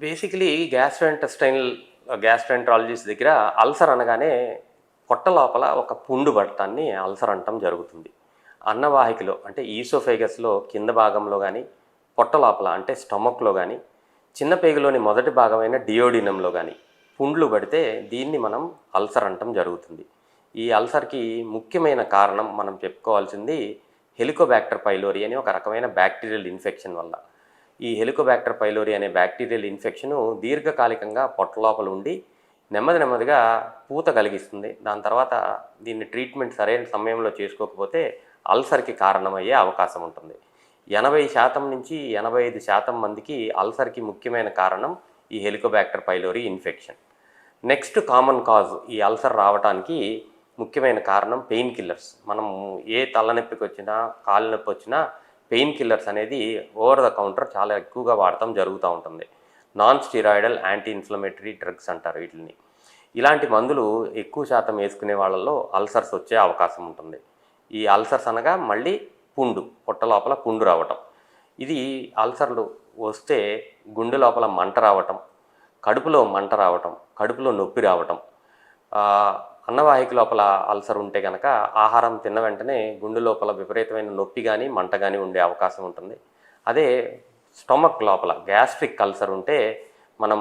Basically gastroenterologist దగ్గర ulcer అనగానే పొట్ట లోపల ఒక పుండు పడటాన్ని అల్సర్ అంటాం జరుగుతుంది. అన్నవాహికలో అంటే ఈసోఫేగస్లో కింద భాగంలో కానీ, పొట్ట లోపల అంటే స్టమక్లో కానీ, చిన్న పేగులోని మొదటి భాగమైన డియోడినంలో కానీ పుండ్లు పడితే దీన్ని మనం అల్సర్ అంటాం జరుగుతుంది. ఈ అల్సర్కి ముఖ్యమైన కారణం మనం చెప్పుకోవాల్సింది హెలికోబ్యాక్టర్ పైలోరీ అని ఒక రకమైన బ్యాక్టీరియల్ ఇన్ఫెక్షన్ వల్ల. ఈ హెలికోబ్యాక్టర్ పైలోరీ అనే బ్యాక్టీరియల్ ఇన్ఫెక్షను దీర్ఘకాలికంగా పొట్ట లోపల ఉండి నెమ్మదిగా పూత కలిగిస్తుంది. దాని తర్వాత దీన్ని ట్రీట్మెంట్ సరైన సమయంలో చేసుకోకపోతే అల్సర్కి కారణమయ్యే అవకాశం ఉంటుంది. 80% నుంచి 85% మందికి అల్సర్కి ముఖ్యమైన కారణం ఈ Helicobacter pylori infection. Next common cause ఈ అల్సర్ రావడానికి ముఖ్యమైన కారణం పెయిన్ కిల్లర్స్. మనం ఏ తలనొప్పికి వచ్చినా, కాలు నొప్పి వచ్చినా పెయిన్ కిల్లర్స్ అనేది ఓవర్ ద కౌంటర్ చాలా ఎక్కువగా వాడటం జరుగుతూ ఉంటుంది. Non steroidal anti inflammatory drugs అంటారు వీటిని. ఇలాంటి మందులు ఎక్కువ శాతం వేసుకునే వాళ్ళల్లో అల్సర్స్ వచ్చే అవకాశం ఉంటుంది. ఈ అల్సర్స్ అనగా మళ్ళీ పుండు, పొట్ట లోపల పుండు రావటం. ఇది అల్సర్లు వస్తే గుండె లోపల మంట రావటం, కడుపులో మంట రావటం, కడుపులో నొప్పి రావటం. అన్నవాహిక లోపల అల్సర్ ఉంటే కనుక ఆహారం తిన్న వెంటనే గుండె లోపల విపరీతమైన నొప్పి కానీ మంట కానీ ఉండే అవకాశం ఉంటుంది. అదే స్టమక్ లోపల గ్యాస్ట్రిక్ అల్సర్ ఉంటే మనం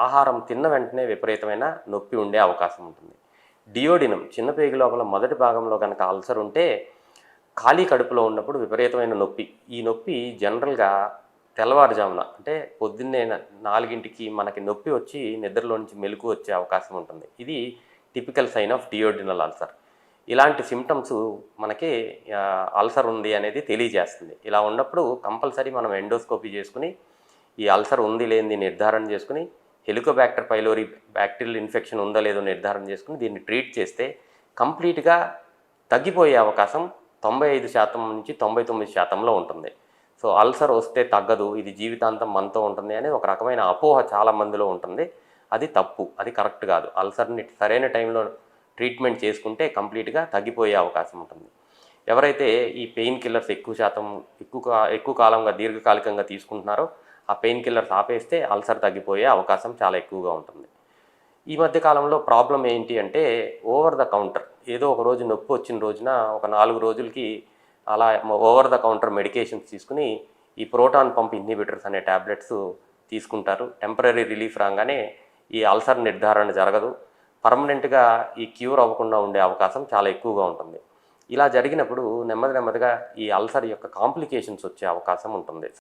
ఆహారం తిన్న వెంటనే విపరీతమైన నొప్పి ఉండే అవకాశం ఉంటుంది. డియోడినం చిన్న పేగు లోపల మొదటి భాగంలో కనుక అల్సర్ ఉంటే ఖాళీ కడుపులో ఉన్నప్పుడు విపరీతమైన నొప్పి. ఈ నొప్పి జనరల్గా తెల్లవారుజామున అంటే పొద్దున్నే 4కి మనకి నొప్పి వచ్చి నిద్రలో నుంచి మెలకు వచ్చే అవకాశం ఉంటుంది. ఇది typical sign of duodenal ulcer. ఇలాంటి సిమ్టమ్స్ మనకి అల్సర్ ఉంది అనేది తెలియజేస్తుంది. ఇలా ఉన్నప్పుడు కంపల్సరీ మనం ఎండోస్కోపీ చేసుకుని ఈ అల్సర్ ఉంది లేనిది నిర్ధారణ చేసుకుని హెలికోబ్యాక్టర్ పైలోరీ బ్యాక్టీరియల్ ఇన్ఫెక్షన్ ఉందో లేదో నిర్ధారణ చేసుకుని దీన్ని ట్రీట్ చేస్తే కంప్లీట్గా తగ్గిపోయే అవకాశం 95% నుంచి 99%లో ఉంటుంది. సో అల్సర్ వస్తే తగ్గదు, ఇది జీవితాంతం మనతో ఉంటుంది అనే ఒక రకమైన అపోహ చాలా మందిలో ఉంటుంది. అది తప్పు, అది కరెక్ట్ కాదు. అల్సర్ని సరైన టైంలో ట్రీట్మెంట్ చేసుకుంటే కంప్లీట్గా తగ్గిపోయే అవకాశం ఉంటుంది. ఎవరైతే ఈ పెయిన్ కిల్లర్స్ ఎక్కువ కాలంగా దీర్ఘకాలికంగా తీసుకుంటున్నారో ఆ పెయిన్ కిల్లర్స్ ఆపేస్తే అల్సర్ తగ్గిపోయే అవకాశం చాలా ఎక్కువగా ఉంటుంది. ఈ మధ్య కాలంలో ప్రాబ్లం ఏంటి అంటే ఓవర్ ద కౌంటర్ ఏదో ఒక రోజు నొప్పి వచ్చిన రోజున ఒక 4 రోజులకి అలా ఓవర్ ద కౌంటర్ మెడికేషన్స్ తీసుకుని ఈ ప్రోటాన్ పంప్ ఇన్హిబిటర్స్ అనే ట్యాబ్లెట్స్ తీసుకుంటారు. టెంపరీ రిలీఫ్ రాగానే ఈ అల్సర్ నిర్ధారణ జరగదు, పర్మనెంట్గా ఈ క్యూర్ అవ్వకుండా ఉండే అవకాశం చాలా ఎక్కువగా ఉంటుంది. ఇలా జరిగినప్పుడు నెమ్మదిగా ఈ అల్సర్ యొక్క కాంప్లికేషన్స్ వచ్చే అవకాశం ఉంటుంది.